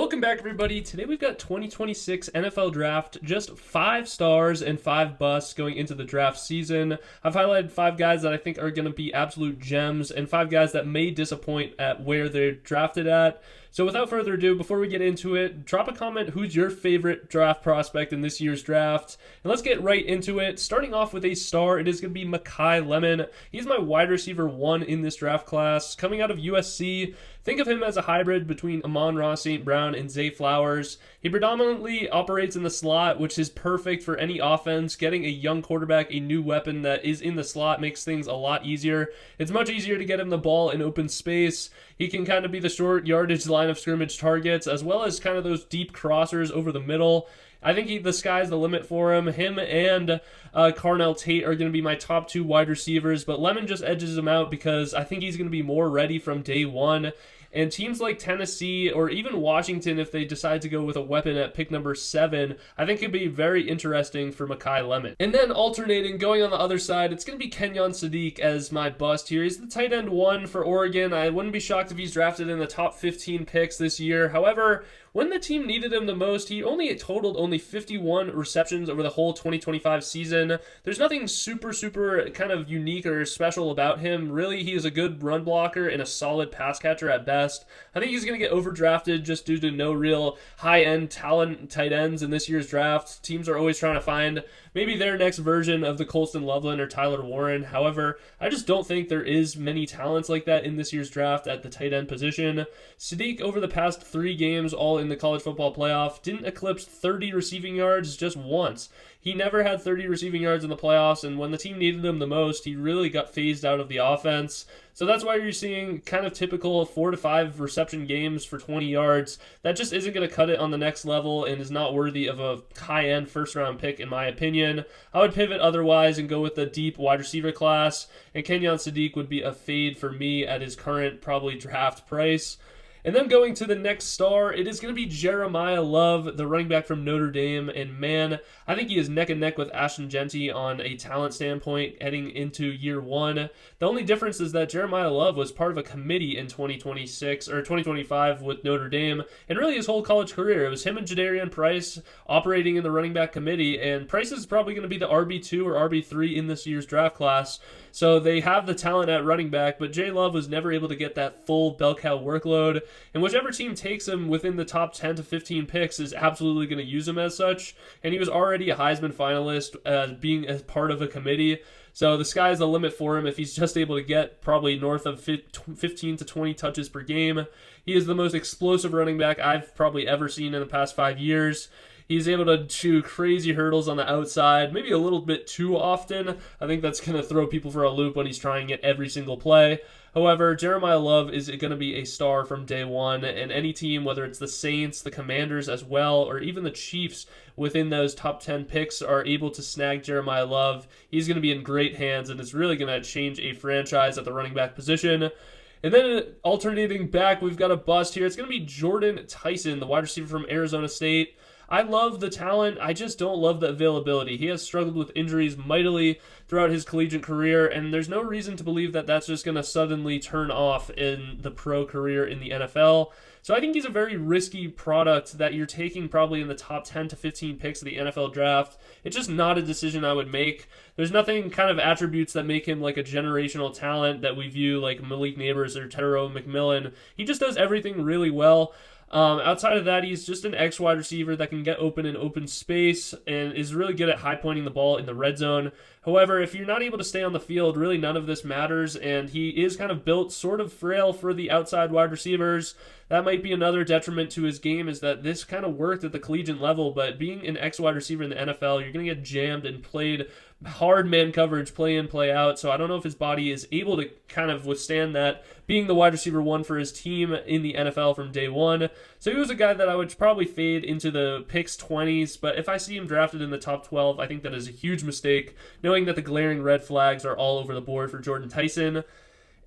Welcome back, everybody. Today we've got 2026 NFL Draft, just 5 stars and 5 busts going into the draft season. I've highlighted 5 guys that I think are going to be absolute gems and 5 guys that may disappoint at where they're drafted at. So without further ado, before we get into it, drop a comment who's your favorite draft prospect in this year's draft. And let's get right into it. Starting off with a star, it is going to be Makai Lemon. He's my wide receiver 1 in this draft class. Coming out of USC, think of him as a hybrid between Amon-Ra St. Brown and Zay Flowers. He predominantly operates in the slot, which is perfect for any offense. Getting a young quarterback, a new weapon that is in the slot, makes things a lot easier. It's much easier to get him the ball in open space. He can kind of be the short yardage line of scrimmage targets, as well as kind of those deep crossers over the middle. I think the sky's the limit for him. Him and Carnell Tate are going to be my top 2 wide receivers, but Lemon just edges him out because I think he's going to be more ready from day one. And teams like Tennessee or even Washington, if they decide to go with a weapon at pick number 7, I think it'd be very interesting for Makai Lemon. And then alternating, going on the other side, it's going to be Kenyan Sadi as my bust here. He's the tight end 1 for Oregon. I wouldn't be shocked if he's drafted in the top 15 picks this year. However, when the team needed him the most, he totaled only 51 receptions over the whole 2025 season. There's nothing super kind of unique or special about him. Really, he is a good run blocker and a solid pass catcher at best. I think he's going to get overdrafted just due to no real high-end talent tight ends in this year's draft. Teams are always trying to find maybe their next version of the Colston Loveland or Tyler Warren. However, I just don't think there is many talents like that in this year's draft at the tight end position. Sadiq, over the past 3 games, all in the college football playoff, didn't eclipse 30 receiving yards just once. He never had 30 receiving yards in the playoffs, and when the team needed him the most, he really got phased out of the offense. So that's why you're seeing kind of typical 4 to 5 reception games for 20 yards. That just isn't going to cut it on the next level and is not worthy of a high-end first-round pick, in my opinion. I would pivot otherwise and go with the deep wide receiver class, and Kenyan Sadiq would be a fade for me at his current probably draft price. And then going to the next star, it is going to be Jeremiah Love, the running back from Notre Dame. And man, I think he is neck and neck with Ashton Jeanty on a talent standpoint heading into year 1. The only difference is that Jeremiah Love was part of a committee in 2026 or 2025 with Notre Dame, and really his whole college career. It was him and Jadarian Price operating in the running back committee, and Price is probably going to be the RB2 or RB3 in this year's draft class. So they have the talent at running back, but J Love was never able to get that full bell cow workload. And whichever team takes him within the top 10 to 15 picks is absolutely going to use him as such. And he was already a Heisman finalist being a part of a committee. So the sky's the limit for him if he's just able to get probably north of 15 to 20 touches per game. He is the most explosive running back I've probably ever seen in the past 5 years. He's able to chew crazy hurdles on the outside, maybe a little bit too often. I think that's going to throw people for a loop when he's trying it every single play. However, Jeremiah Love is going to be a star from day one, and any team, whether it's the Saints, the Commanders as well, or even the Chiefs within those top 10 picks are able to snag Jeremiah Love. He's going to be in great hands, and it's really going to change a franchise at the running back position. And then alternating back, we've got a bust here. It's going to be Jordyn Tyson, the wide receiver from Arizona State. I love the talent. I just don't love the availability. He has struggled with injuries mightily throughout his collegiate career, and there's no reason to believe that that's just going to suddenly turn off in the pro career in the NFL. So I think he's a very risky product that you're taking probably in the top 10 to 15 picks of the NFL draft. It's just not a decision I would make. There's nothing kind of attributes that make him like a generational talent that we view like Malik Neighbors or Tedero McMillan. He just does everything really well. Outside of that, he's just an X wide receiver that can get open in open space and is really good at high pointing the ball in the red zone. However, if you're not able to stay on the field, really none of this matters, and he is kind of built sort of frail for the outside wide receivers. That might be another detriment to his game, is that this kind of worked at the collegiate level, but being an X wide receiver in the NFL, you're going to get jammed and played hard man coverage, play in, play out. So I don't know if his body is able to kind of withstand that, being the wide receiver 1 for his team in the NFL from day one. So he was a guy that I would probably fade into the picks 20s, but if I see him drafted in the top 12, I think that is a huge mistake, knowing that the glaring red flags are all over the board for Jordyn Tyson.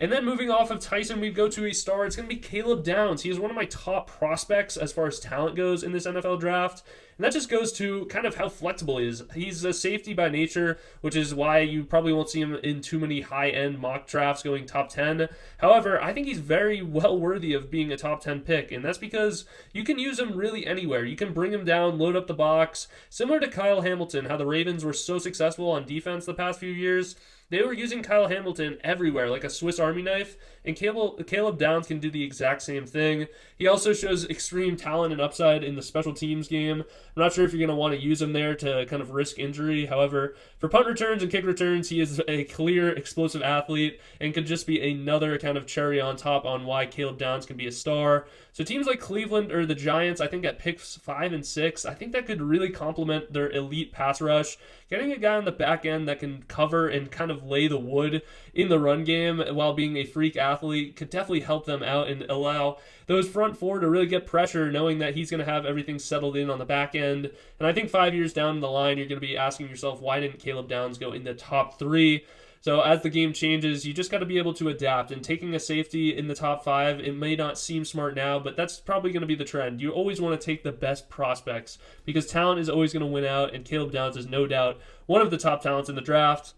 And then moving off of Tyson, we go to a star. It's going to be Caleb Downs. He is one of my top prospects as far as talent goes in this NFL draft. And that just goes to kind of how flexible he is. He's a safety by nature, which is why you probably won't see him in too many high-end mock drafts going top 10. However, I think he's very well worthy of being a top 10 pick, and that's because you can use him really anywhere. You can bring him down, load up the box. Similar to Kyle Hamilton, how the Ravens were so successful on defense the past few years, they were using Kyle Hamilton everywhere, like a Swiss Army knife, and Caleb Downs can do the exact same thing. He also shows extreme talent and upside in the special teams game. I'm not sure if you're going to want to use him there to kind of risk injury. However, for punt returns and kick returns, he is a clear, explosive athlete and could just be another kind of cherry on top on why Caleb Downs can be a star. So teams like Cleveland or the Giants, I think at picks 5 and 6, I think that could really complement their elite pass rush. Getting a guy on the back end that can cover and kind of lay the wood in the run game while being a freak athlete could definitely help them out and allow those front four to really get pressure, knowing that he's going to have everything settled in on the back end. And I think 5 years down the line, you're going to be asking yourself, why didn't Caleb Downs go in the top 3? So as the game changes, you just got to be able to adapt. And taking a safety in the top 5, it may not seem smart now, but that's probably going to be the trend. You always want to take the best prospects because talent is always going to win out, and Caleb Downs is no doubt one of the top talents in the draft.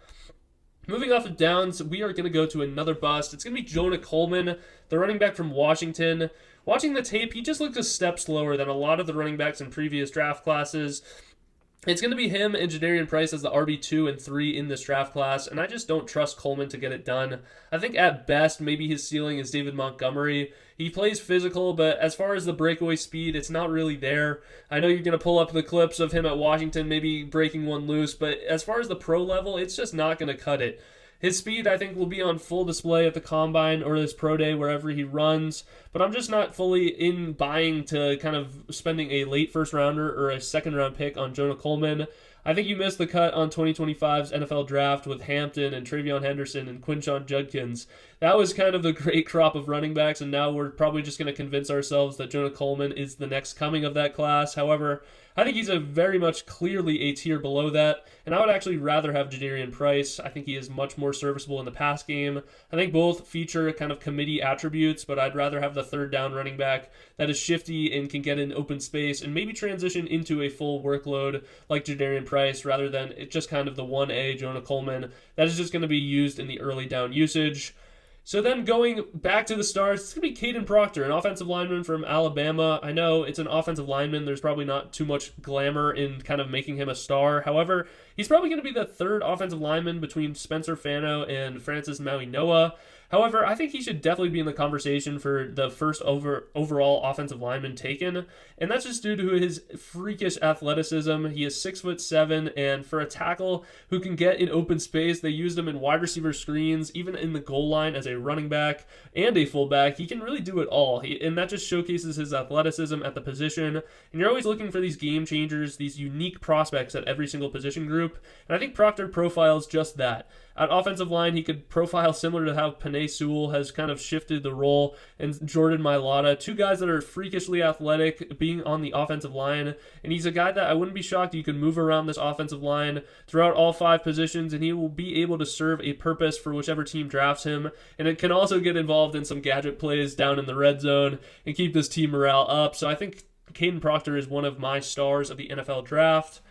Moving off of Downs, we are going to go to another bust. It's going to be Jonah Coleman, the running back from Washington. Watching the tape, he just looks a step slower than a lot of the running backs in previous draft classes. It's going to be him and Jordyn Price as the RB2 and 3 in this draft class, and I just don't trust Coleman to get it done. I think at best, maybe his ceiling is David Montgomery. He plays physical, but as far as the breakaway speed, it's not really there. I know you're going to pull up the clips of him at Washington, maybe breaking one loose, but as far as the pro level, it's just not going to cut it. His speed, I think, will be on full display at the Combine or this Pro Day, wherever he runs. But I'm just not fully in buying to kind of spending a late first-rounder or a second-round pick on Jonah Coleman. I think you missed the cut on 2025's NFL Draft with Hampton and Travion Henderson and Quinshon Judkins. That was kind of the great crop of running backs, and now we're probably just going to convince ourselves that Jonah Coleman is the next coming of that class. However, I think he's a very much clearly a tier below that, and I would actually rather have Jordyn Price. I think he is much more serviceable in the pass game. I think both feature kind of committee attributes, but I'd rather have the third down running back that is shifty and can get in open space and maybe transition into a full workload like Jordyn Price rather than just kind of the 1A Jonah Coleman that is just going to be used in the early down usage. So then going back to the stars, it's going to be Kadyn Proctor, an offensive lineman from Alabama. I know it's an offensive lineman. There's probably not too much glamour in kind of making him a star. However, he's probably going to be the third offensive lineman between Spencer Fano and Francis Maui-Noah. However, I think he should definitely be in the conversation for the first overall offensive lineman taken, and that's just due to his freakish athleticism. He is 6'7", and for a tackle who can get in open space, they used him in wide receiver screens, even in the goal line as a running back and a fullback. He can really do it all, and that just showcases his athleticism at the position. And you're always looking for these game changers, these unique prospects at every single position group, and I think Proctor profiles just that. At offensive line, he could profile similar to how Penei Sewell has kind of shifted the role, and Jordan Mailata, two guys that are freakishly athletic being on the offensive line, and he's a guy that I wouldn't be shocked you can move around this offensive line throughout all 5 positions, and he will be able to serve a purpose for whichever team drafts him, and it can also get involved in some gadget plays down in the red zone and keep this team morale up. So I think Kadyn Proctor is one of my stars of the NFL draft.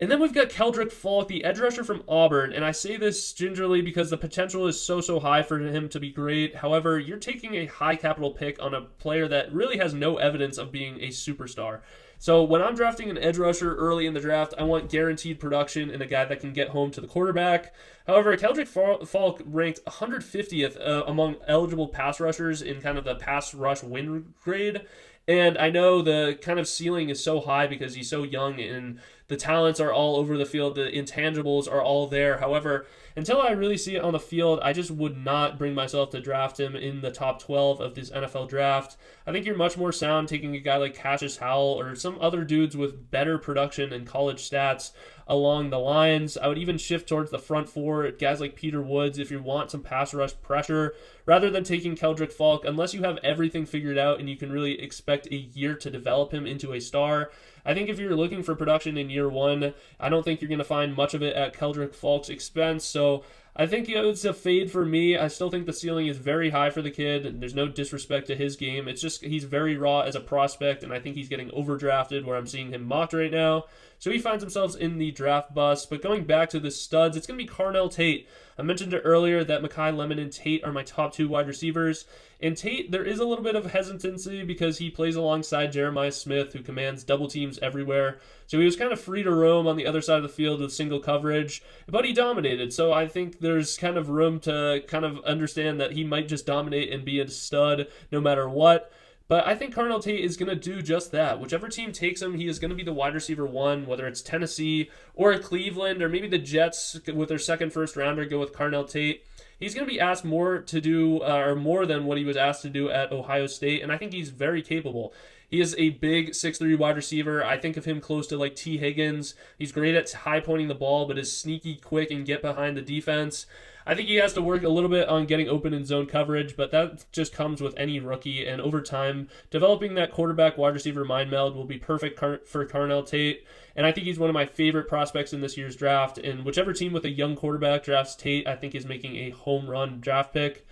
And then we've got Keldric Faulk, the edge rusher from Auburn, and I say this gingerly because the potential is so high for him to be great. However, you're taking a high capital pick on a player that really has no evidence of being a superstar. So when I'm drafting an edge rusher early in the draft, I want guaranteed production and a guy that can get home to the quarterback. However, Keldric Faulk ranked 150th among eligible pass rushers in kind of the pass rush win grade. And I know the kind of ceiling is so high because he's so young and the talents are all over the field. The intangibles are all there. However, until I really see it on the field, I just would not bring myself to draft him in the top 12 of this NFL draft. I think you're much more sound taking a guy like Cassius Howell or some other dudes with better production and college stats along the lines. I would even shift towards the front four, guys like Peter Woods if you want some pass rush pressure, rather than taking Keldric Faulk unless you have everything figured out and you can really expect a year to develop him into a star. I think if you're looking for production in year one, I don't think you're going to find much of it at Keldric Faulk's expense. So I think it's a fade for me. I still think the ceiling is very high for the kid, and there's no disrespect to his game. It's just he's very raw as a prospect, and I think he's getting overdrafted where I'm seeing him mocked right now. So he finds himself in the draft bust. But going back to the studs, it's going to be Carnell Tate. I mentioned it earlier that Makai, Lemon, and Tate are my top 2 wide receivers. And Tate, there is a little bit of hesitancy because he plays alongside Jeremiah Smith, who commands double teams everywhere. So he was kind of free to roam on the other side of the field with single coverage, but he dominated. So I think there's kind of room to kind of understand that he might just dominate and be a stud no matter what. But I think Carnell Tate is going to do just that. Whichever team takes him, he is going to be the wide receiver 1, whether it's Tennessee or Cleveland, or maybe the Jets with their second first rounder go with Carnell Tate. He's going to be asked more to do, or more than what he was asked to do at Ohio State, and I think he's very capable. He is a big 6'3" wide receiver. I think of him close to like T. Higgins. He's great at high pointing the ball, but is sneaky quick and get behind the defense. I think he has to work a little bit on getting open in zone coverage, but that just comes with any rookie. And over time, developing that quarterback wide receiver mind meld will be perfect for Carnell Tate. And I think he's one of my favorite prospects in this year's draft. And whichever team with a young quarterback drafts Tate, I think is making a home run draft pick.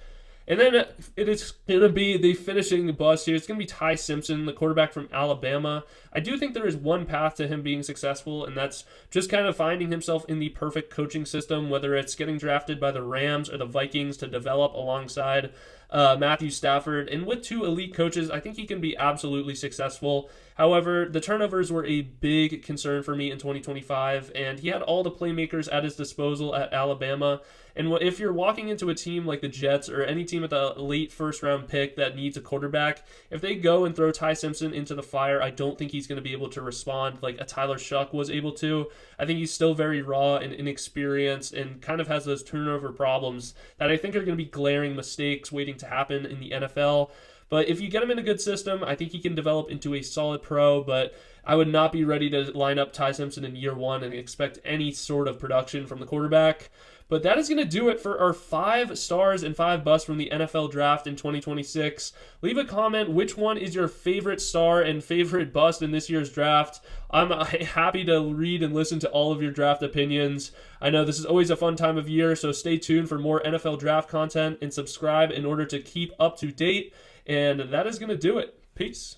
And then it is going to be the finishing bust here. It's going to be Ty Simpson, the quarterback from Alabama. I do think there is one path to him being successful, and that's just kind of finding himself in the perfect coaching system, whether it's getting drafted by the Rams or the Vikings to develop alongside Matthew Stafford. And with 2 elite coaches, I think he can be absolutely successful. However, the turnovers were a big concern for me in 2025, and he had all the playmakers at his disposal at Alabama. And if you're walking into a team like the Jets or any team with a late first-round pick that needs a quarterback, if they go and throw Ty Simpson into the fire, I don't think he's going to be able to respond like a Tyler Shuck was able to. I think he's still very raw and inexperienced and kind of has those turnover problems that I think are going to be glaring mistakes waiting to happen in the NFL. But if you get him in a good system, I think he can develop into a solid pro, but I would not be ready to line up Ty Simpson in year 1 and expect any sort of production from the quarterback. But that is going to do it for our 5 stars and 5 busts from the NFL draft in 2026. Leave a comment. Which one is your favorite star and favorite bust in this year's draft? I'm happy to read and listen to all of your draft opinions. I know this is always a fun time of year, so stay tuned for more NFL draft content and subscribe in order to keep up to date. And that is going to do it. Peace.